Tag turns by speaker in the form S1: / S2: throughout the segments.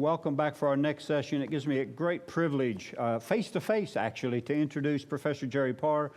S1: welcome back for our next session. It gives me a great privilege, face-to-face actually, to introduce Professor Gerard Parr.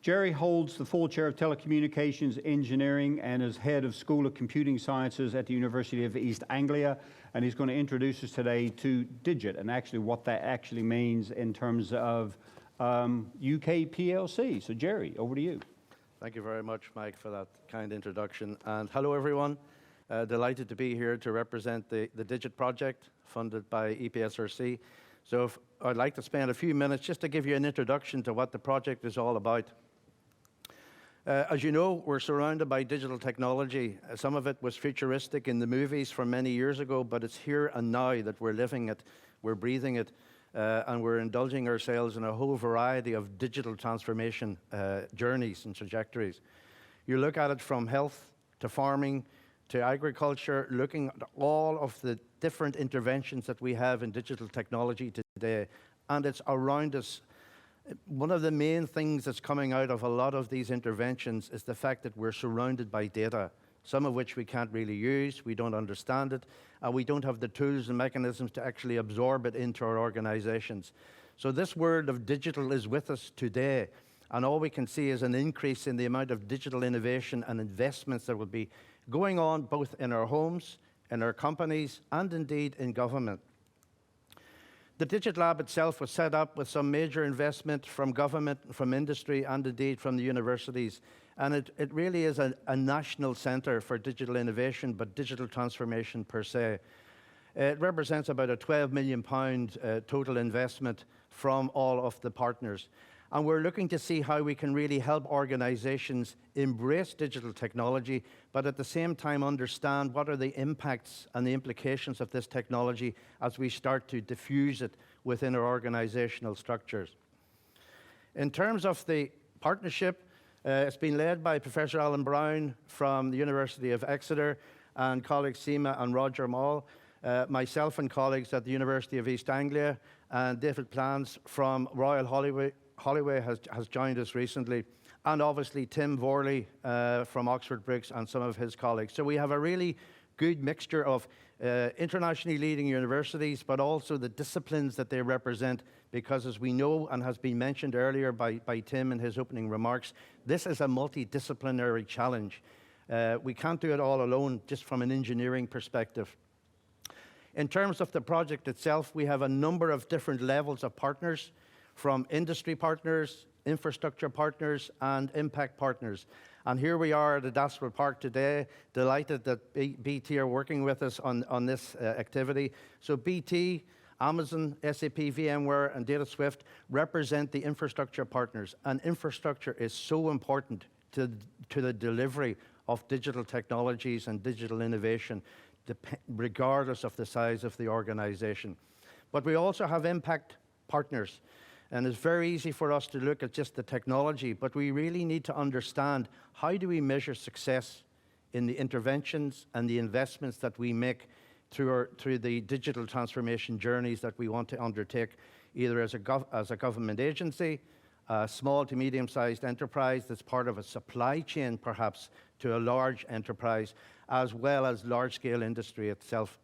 S1: Jerry holds the full chair of Telecommunications Engineering and is head of School of Computing Sciences at the University of East Anglia. And he's going to introduce us today to DIGIT and actually what that actually means in terms of UK PLC. So Jerry, over to you.
S2: Thank you very much, Mike, for that kind introduction. And hello, everyone. Delighted to be here to represent the DIGIT project funded by EPSRC. So I'd like to spend a few minutes just to give you an introduction to what the project is all about. As you know, we're surrounded by digital technology. Some of it was futuristic in the movies from many years ago, but it's here and now that we're living it, we're breathing it, and we're indulging ourselves in a whole variety of digital transformation journeys and trajectories. You look at it from health to farming, to agriculture, looking at all of the different interventions that we have in digital technology today, and it's around us. One of the main things that's coming out of a lot of these interventions is the fact that we're surrounded by data, some of which we can't really use, we don't understand it, and we don't have the tools and mechanisms to actually absorb it into our organizations. So this world of digital is with us today, and all we can see is an increase in the amount of digital innovation and investments that will be going on both in our homes, in our companies, and indeed in government. The DIGIT Lab itself was set up with some major investment from government, from industry, and indeed from the universities. And it really is a national centre for digital innovation, but digital transformation per se. It represents about a £12 million total investment from all of the partners. And we're looking to see how we can really help organizations embrace digital technology, but at the same time understand what are the impacts and the implications of this technology as we start to diffuse it within our organizational structures. In terms of the partnership, it's been led by Professor Alan Brown from the University of Exeter and colleagues Seema and Roger Mall, myself and colleagues at the University of East Anglia, and David Plans from Royal Holloway has joined us recently, and obviously Tim Vorley from Oxford Brookes and some of his colleagues. So we have a really good mixture of internationally leading universities, but also the disciplines that they represent, because as we know and has been mentioned earlier by Tim in his opening remarks, this is a multidisciplinary challenge. We can't do it all alone just from an engineering perspective. In terms of the project itself, we have a number of different levels of partners, from industry partners, infrastructure partners, and impact partners. And here we are at Adastral Park today, delighted that BT are working with us on this activity. So BT, Amazon, SAP, VMware, and DataSwift represent the infrastructure partners. And infrastructure is so important to the delivery of digital technologies and digital innovation, regardless of the size of the organization. But we also have impact partners. And it's very easy for us to look at just the technology, but we really need to understand how do we measure success in the interventions and the investments that we make through the digital transformation journeys that we want to undertake, either as a government agency, a small to medium-sized enterprise that's part of a supply chain perhaps to a large enterprise, as well as large-scale industry itself.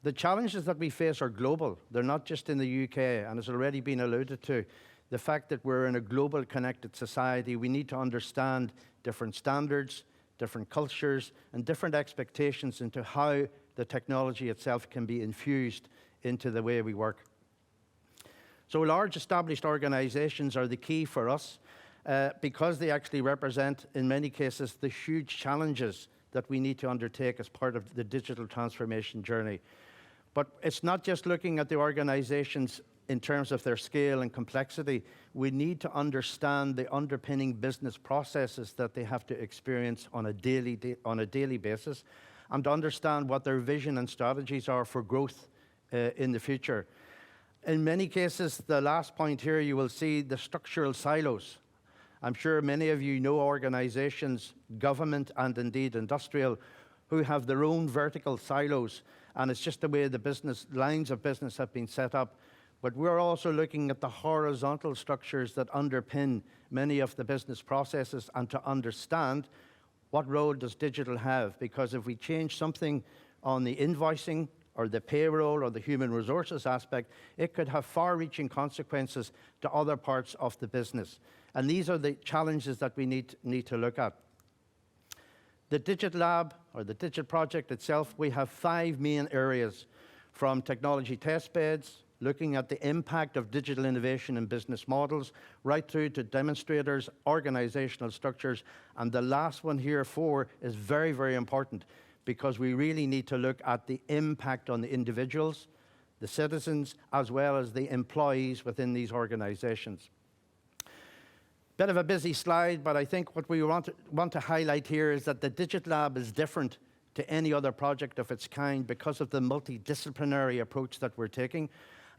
S2: The challenges that we face are global. They're not just in the UK, and it's already been alluded to. The fact that we're in a global connected society, we need to understand different standards, different cultures, and different expectations into how the technology itself can be infused into the way we work. So large established organizations are the key for us because they actually represent, in many cases, the huge challenges that we need to undertake as part of the digital transformation journey. But it's not just looking at the organizations in terms of their scale and complexity. We need to understand the underpinning business processes that they have to experience on a daily basis, and to understand what their vision and strategies are for growth in the future. In many cases, the last point here, you will see the structural silos. I'm sure many of you know organizations, government and indeed industrial, who have their own vertical silos, and it's just the way the lines of business have been set up. But we're also looking at the horizontal structures that underpin many of the business processes, and to understand what role does digital have, because if we change something on the invoicing or the payroll or the human resources aspect, it could have far-reaching consequences to other parts of the business. And these are the challenges that we need to look at. The Digital Lab, or the Digital Project itself, we have 5 main areas, from technology test beds, looking at the impact of digital innovation in business models, right through to demonstrators, organizational structures, and the last one here, 4, is very, very important, because we really need to look at the impact on the individuals, the citizens, as well as the employees within these organizations. Bit of a busy slide, but I think what we want to highlight here is that the Digital Lab is different to any other project of its kind because of the multidisciplinary approach that we're taking,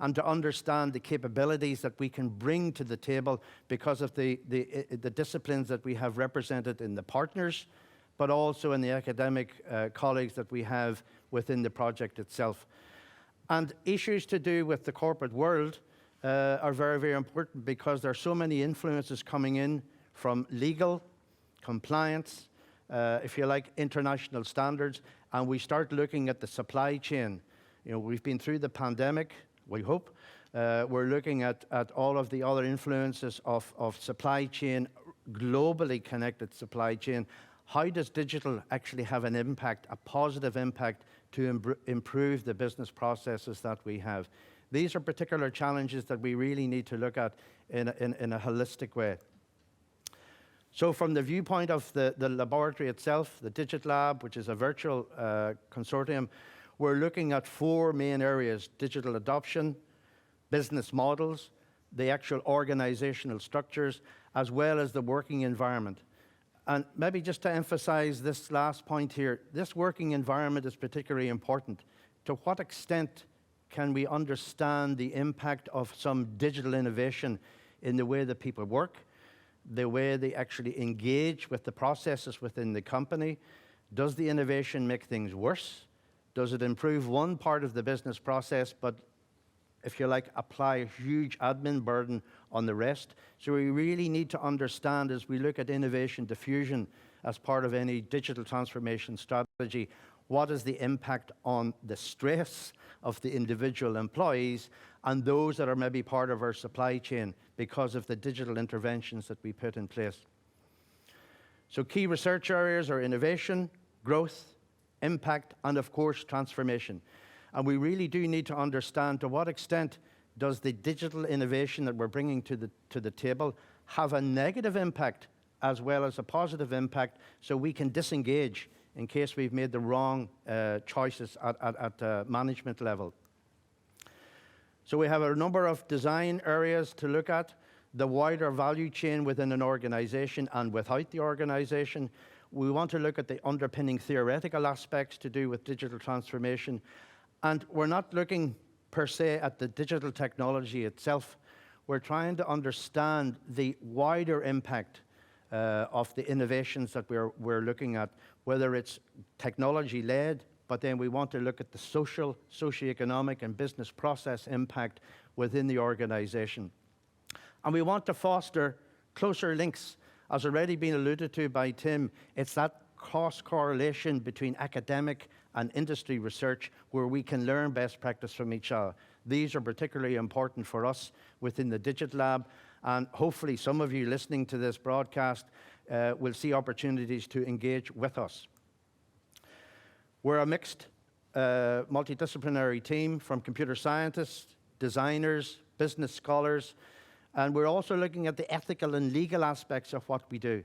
S2: and to understand the capabilities that we can bring to the table because of the disciplines that we have represented in the partners, but also in the academic colleagues that we have within the project itself. And issues to do with the corporate world are very, very important, because there are so many influences coming in from legal, compliance, if you like, international standards, and we start looking at the supply chain. You know, we've been through the pandemic, we hope. We're looking at all of the other influences of supply chain, globally connected supply chain. How does digital actually have an impact, a positive impact, to improve the business processes that we have? These are particular challenges that we really need to look at in a holistic way. So from the viewpoint of the laboratory itself, the Digital Lab, which is a virtual consortium, we're looking at 4 main areas: digital adoption, business models, the actual organizational structures, as well as the working environment. And maybe just to emphasize this last point here, this working environment is particularly important. To what extent can we understand the impact of some digital innovation in the way that people work, the way they actually engage with the processes within the company? Does the innovation make things worse? Does it improve one part of the business process, but, if you like, apply a huge admin burden on the rest? So we really need to understand, as we look at innovation diffusion as part of any digital transformation strategy, what is the impact on the stress of the individual employees and those that are maybe part of our supply chain because of the digital interventions that we put in place. So key research areas are innovation, growth, impact, and of course, transformation. And we really do need to understand to what extent does the digital innovation that we're bringing to the table have a negative impact as well as a positive impact, so we can disengage in case we've made the wrong choices at management level. So we have a number of design areas to look at: the wider value chain within an organization and without the organization. We want to look at the underpinning theoretical aspects to do with digital transformation. And we're not looking per se at the digital technology itself. We're trying to understand the wider impact of the innovations that we're looking at, whether it's technology-led, but then we want to look at the social, socioeconomic, and business process impact within the organization. And we want to foster closer links. As already been alluded to by Tim, it's that cross-correlation between academic and industry research where we can learn best practice from each other. These are particularly important for us within the Digital Lab, and hopefully some of you listening to this broadcast will see opportunities to engage with us. We're a mixed, multidisciplinary team from computer scientists, designers, business scholars, and we're also looking at the ethical and legal aspects of what we do,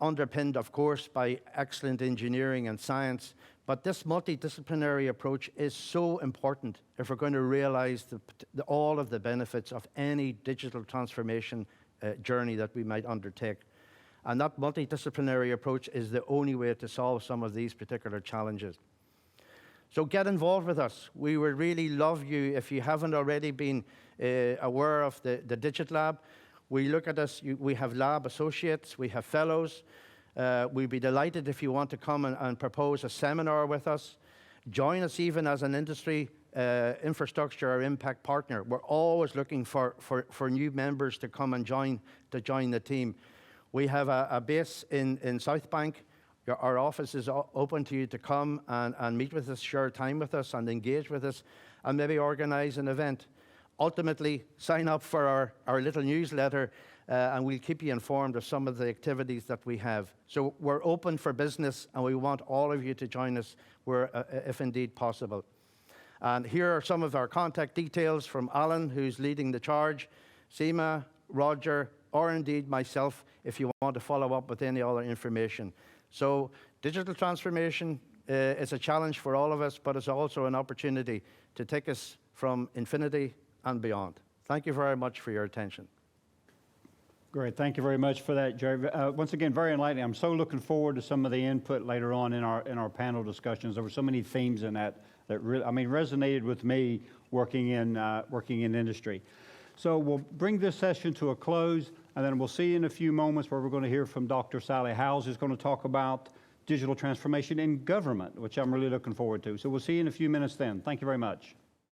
S2: underpinned, of course, by excellent engineering and science. But this multidisciplinary approach is so important if we're going to realize all of the benefits of any digital transformation journey that we might undertake. And that multidisciplinary approach is the only way to solve some of these particular challenges. So get involved with us. We would really love you, if you haven't already been aware of the Digital Lab. We look at us, we have lab associates, we have fellows. We'd be delighted if you want to come and propose a seminar with us. Join us even as an industry infrastructure or impact partner. We're always looking for new members to come and join the team. We have a base in South Bank. Our office is open to you to come and meet with us, share time with us, and engage with us, and maybe organise an event. Ultimately, sign up for our little newsletter, and we'll keep you informed of some of the activities that we have. So we're open for business, and we want all of you to join us if indeed possible. And here are some of our contact details from Alan, who's leading the charge, Seema, Roger, or indeed myself, if you want to follow up with any other information. So digital transformation is a challenge for all of us, but it's also an opportunity to take us from infinity and beyond. Thank you very much for your attention.
S1: Great, thank you very much for that, Jerry. Once again, very enlightening. I'm so looking forward to some of the input later on in our panel discussions. There were so many themes in that really, resonated with me working in industry. So we'll bring this session to a close, and then we'll see you in a few moments where we're going to hear from Dr. Sally Howes, who's going to talk about digital transformation in government, which I'm really looking forward to. So we'll see you in a few minutes then. Thank you very much.